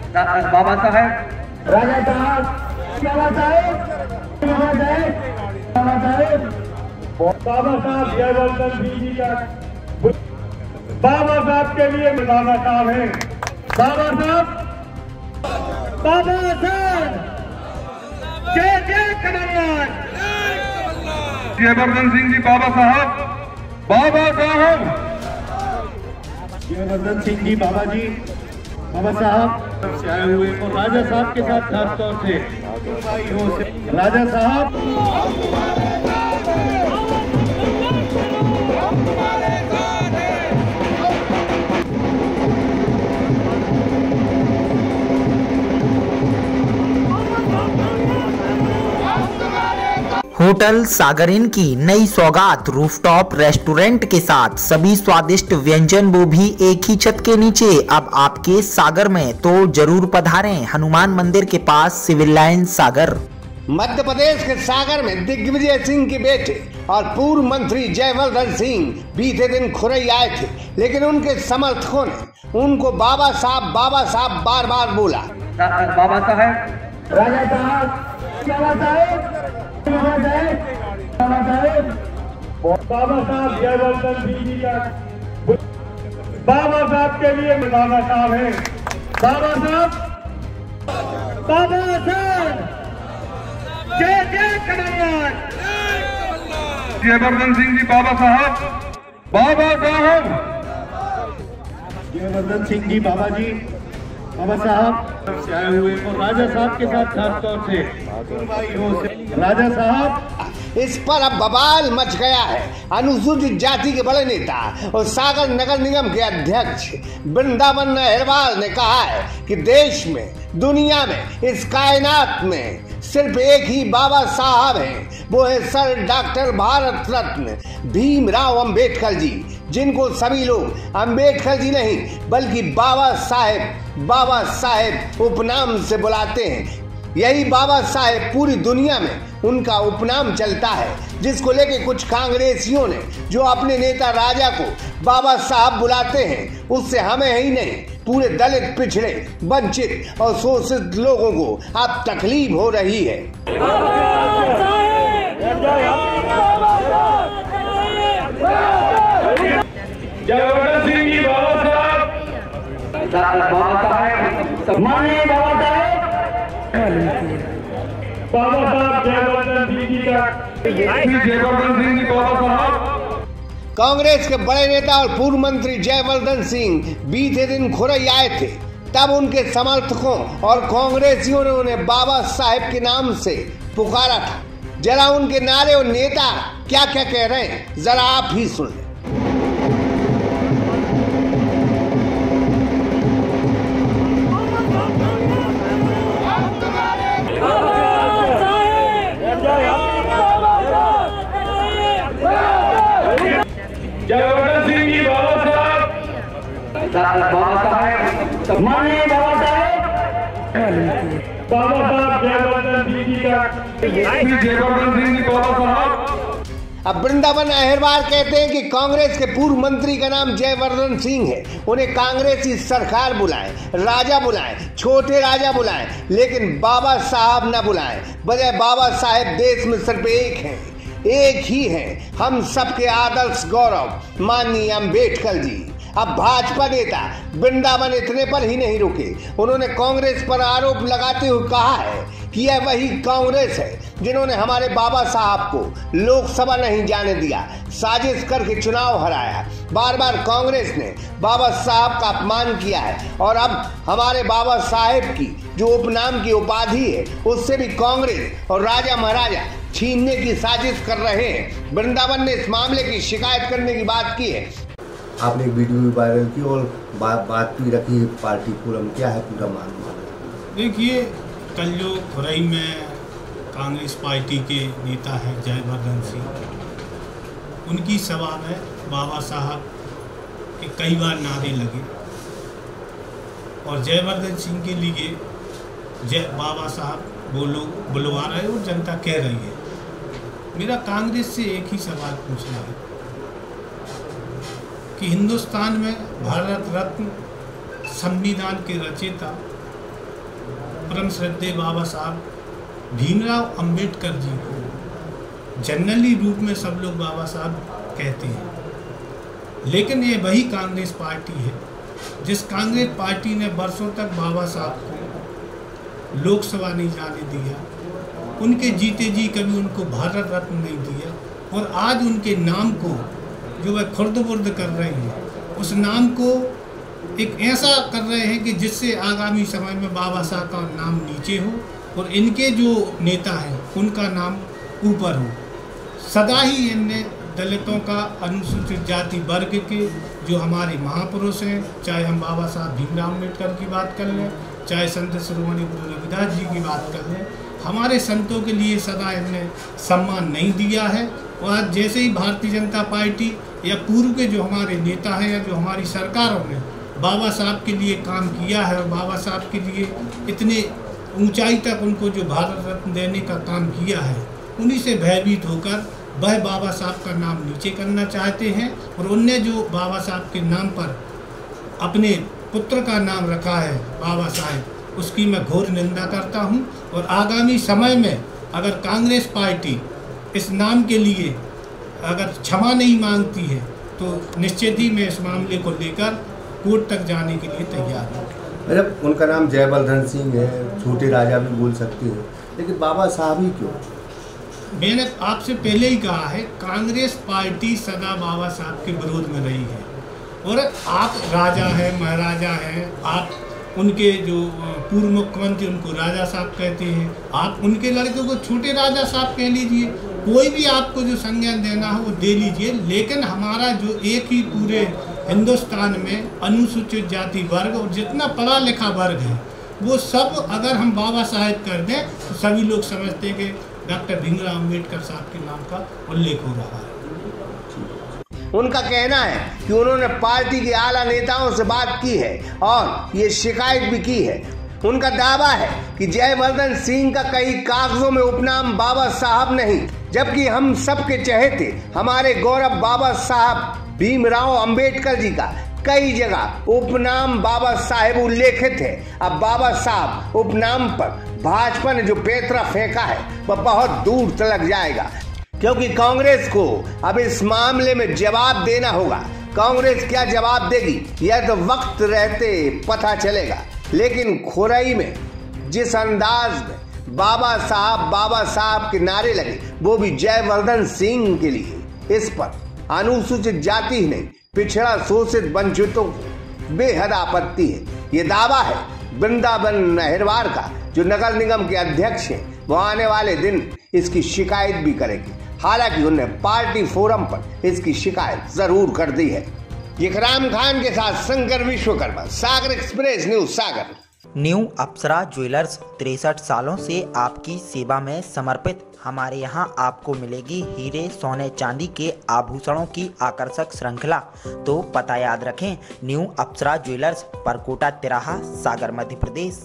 बाबा साहेब, राजा साहब, बाबा साहेब, बाबा साहेब, बाबा साहेब, बाबा साहब जयवर्धन सिंह जी का बाबा साहब के लिए बाबा साहब है। बाबा साहब, बाबा साहब, जय जय कमलनाथ। जयवर्धन सिंह जी बाबा साहब, बाबा साहब, जयवर्धन सिंह जी बाबा जी, बाबा साहब से आए हुए और राजा साहब के साथ खास तौर से राजा साहब, होटल सागर इन की नई सौगात रूफटॉप रेस्टोरेंट के साथ सभी स्वादिष्ट व्यंजन वो भी एक ही छत के नीचे अब आपके सागर में, तो जरूर पधारें। हनुमान मंदिर के पास सिविल लाइन सागर। मध्य प्रदेश के सागर में दिग्विजय सिंह के बेटे और पूर्व मंत्री जयवर्धन सिंह बीते दिन खुरई आए थे, लेकिन उनके समर्थकों ने उनको बाबा साहब बार बार बोला। बाबा साहेब, राजा साहब, बाबा साहेब, बाबा साहेब, बाबा साहेब, बाबा साहब जयवर्धन सिंह जी का बाबा साहब के लिए बाबा साहब है। बाबा साहब, बाबा साहब, जय जय कमलनाथ। जयवर्धन सिंह जी बाबा साहब, बाबा साहब, जयवर्धन सिंह जी बाबा जी, बाबा साहब से आए हुए और राजा साहब के साथ खास तौर से राजा साहब। इस पर अब बवाल मच गया है। अनुसूचित जाति के बड़े नेता और सागर नगर निगम के अध्यक्ष वृंदावन अहिरवार ने कहा है कि देश में, दुनिया में, इस कायनात में सिर्फ एक ही बाबा साहब हैं, वो है सर डॉक्टर भारत रत्न भीमराव अंबेडकर जी, जिनको सभी लोग अंबेडकर जी नहीं बल्कि बाबा साहेब उपनाम से बुलाते हैं। यही बाबा साहेब पूरी दुनिया में उनका उपनाम चलता है, जिसको लेके कुछ कांग्रेसियों ने जो अपने नेता राजा को बाबा साहब बुलाते हैं, उससे हमें ही नहीं पूरे दलित, पिछड़े, वंचित और शोषित लोगों को अब तकलीफ हो रही है। जयवर्धन सिंह जी बाबा साहब, बाबा साहेब, माननीय बाबा साहब, बाबा साहब जयवर्धन सिंह जी का जयवर्धन सिंह जी बाबा साहब। कांग्रेस के बड़े नेता और पूर्व मंत्री जयवर्धन सिंह बीते दिन खुरई आए थे, तब उनके समर्थकों और कांग्रेसियों ने उन्हें बाबा साहेब के नाम से पुकारा था। जरा उनके नारे और नेता क्या क्या कह रहे हैं, जरा आप ही सुन लें। जयवर्धन सिंह जी बाबा साहब, बाबा साहेब, माननीय बाबा साहब, बाबा साहब जयवर्धन सिंह जी का जयवर्धन सिंह जी बाबा साहब। अब वृंदावन अहिरवार कहते हैं कि कांग्रेस के पूर्व मंत्री का नाम जयवर्धन सिंह है, उन्हें कांग्रेसी सरकार बुलाए, राजा बुलाए, छोटे राजा बुलाए, लेकिन बाबा साहब न बुलाए। बजाय बाबा साहेब देश में सिर्फ एक ही हैं, हम सबके आदर्श गौरव माननीय अंबेडकर जी। अब भाजपा नेता वृंदावन इतने पर ही नहीं रुके, उन्होंने कांग्रेस पर आरोप लगाते हुए कहा है कि यह वही कांग्रेस है जिन्होंने हमारे बाबा साहब को लोकसभा नहीं जाने दिया, साजिश करके चुनाव हराया। बार बार कांग्रेस ने बाबा साहब का अपमान किया है और अब हमारे बाबा साहेब की जो उपनाम की उपाधि है उससे भी कांग्रेस और राजा महाराजा छीनने की साजिश कर रहे हैं। वृंदावन ने इस मामले की शिकायत करने की बात की है। आपने एक वीडियो भी वायरल की और बात भी रखी है पार्टी फोरम, क्या है पूरा मामला? देखिए, कल जो खुरई में कांग्रेस पार्टी के नेता हैं जयवर्धन सिंह, उनकी सभा में बाबा साहब के कई बार नारे लगे और जयवर्धन सिंह के लिए बाबा साहब वो लोग बुलवा रहे और जनता कह रही है। मेरा कांग्रेस से एक ही सवाल पूछना है कि हिंदुस्तान में भारत रत्न संविधान के रचयिता परम श्रद्धेय बाबा साहब भीमराव अंबेडकर जी को जनरली रूप में सब लोग बाबा साहब कहते हैं, लेकिन ये वही कांग्रेस पार्टी है जिस कांग्रेस पार्टी ने वर्षों तक बाबा साहब को लोकसभा नहीं जाने दिया, उनके जीते जी कभी उनको भारत रत्न नहीं दिया, और आज उनके नाम को जो वह खुर्द-बुर्द कर रहे हैं, उस नाम को एक ऐसा कर रहे हैं कि जिससे आगामी समय में बाबा साहब का नाम नीचे हो और इनके जो नेता हैं उनका नाम ऊपर हो। सदा ही इनने दलितों का, अनुसूचित जाति वर्ग के जो हमारे महापुरुष हैं, चाहे हम बाबा साहब भीमराव अम्बेडकर की बात कर लें, चाहे संत शिरोमणि गुरु रविदास जी की बात कर लें, हमारे संतों के लिए सदा इनने सम्मान नहीं दिया है। और आज जैसे ही भारतीय जनता पार्टी या पूर्व के जो हमारे नेता हैं या जो हमारी सरकारों ने बाबा साहब के लिए काम किया है और बाबा साहब के लिए इतने ऊंचाई तक उनको जो भारत रत्न देने का काम किया है, उन्हीं से भयभीत होकर वह बाबा साहब का नाम नीचे करना चाहते हैं। और उनने जो बाबा साहब के नाम पर अपने पुत्र का नाम रखा है बाबा साहब, उसकी मैं घोर निंदा करता हूं। और आगामी समय में अगर कांग्रेस पार्टी इस नाम के लिए अगर क्षमा नहीं मांगती है तो निश्चित ही मैं इस मामले को लेकर कोर्ट तक जाने के लिए तैयार हूँ। मतलब उनका नाम जयवर्धन सिंह है, छोटे राजा भी बोल सकते हैं, लेकिन बाबा साहब ही क्यों? मैंने आपसे पहले ही कहा है, कांग्रेस पार्टी सदा बाबा साहब के विरोध में रही है। और आप राजा हैं, महाराजा हैं, आप उनके जो पूर्व मुख्यमंत्री उनको राजा साहब कहते हैं, आप उनके लड़के को छोटे राजा साहब कह लीजिए, कोई भी आपको जो संज्ञान देना हो वो दे लीजिए। लेकिन हमारा जो एक ही पूरे हिंदुस्तान में अनुसूचित जाति वर्ग और जितना पढ़ा लिखा वर्ग है, वो सब अगर हम बाबा साहब कर दें तो सभी लोग समझते हैं कि डॉक्टर भीमराव अम्बेडकर साहब के नाम का उल्लेख हो रहा है। उनका कहना है कि उन्होंने पार्टी के आला नेताओं से बात की है और ये शिकायत भी की है। उनका दावा है कि जयवर्धन सिंह का कई कागजों में उपनाम बाबा साहब नहीं, जबकि हम सबके चहेते हमारे गौरव बाबा साहब भीमराव अंबेडकर जी का कई जगह उपनाम बाबा साहेब उल्लेखित है। अब बाबा साहब उपनाम पर भाजपा ने जो पैतरा फेंका है वह बहुत दूर तक जाएगा, क्योंकि कांग्रेस को अब इस मामले में जवाब देना होगा। कांग्रेस क्या जवाब देगी यह तो वक्त रहते पता चलेगा। लेकिन खुरई में जिस अंदाज में बाबा साहब के नारे लगे, वो भी जयवर्धन सिंह के लिए, इस पर अनुसूचित जाति ही नहीं, पिछड़ा शोषित वंचितों को बेहद आपत्ति है। ये दावा है वृंदावन नहरवार का, जो नगर निगम के अध्यक्ष हैं, वो आने वाले दिन इसकी शिकायत भी करेंगे। हालांकि उन्होंने पार्टी फोरम पर इसकी शिकायत जरूर कर दी है। इकराम खान के साथ शंकर विश्वकर्मा, सागर एक्सप्रेस न्यूज, सागर। न्यू अप्सरा ज्वेलर्स 63 सालों से आपकी सेवा में समर्पित। हमारे यहाँ आपको मिलेगी हीरे, सोने, चांदी के आभूषणों की आकर्षक श्रृंखला। तो पता याद रखें, न्यू अप्सरा ज्वेलर्स, परकोटा तिराहा, सागर, मध्य प्रदेश।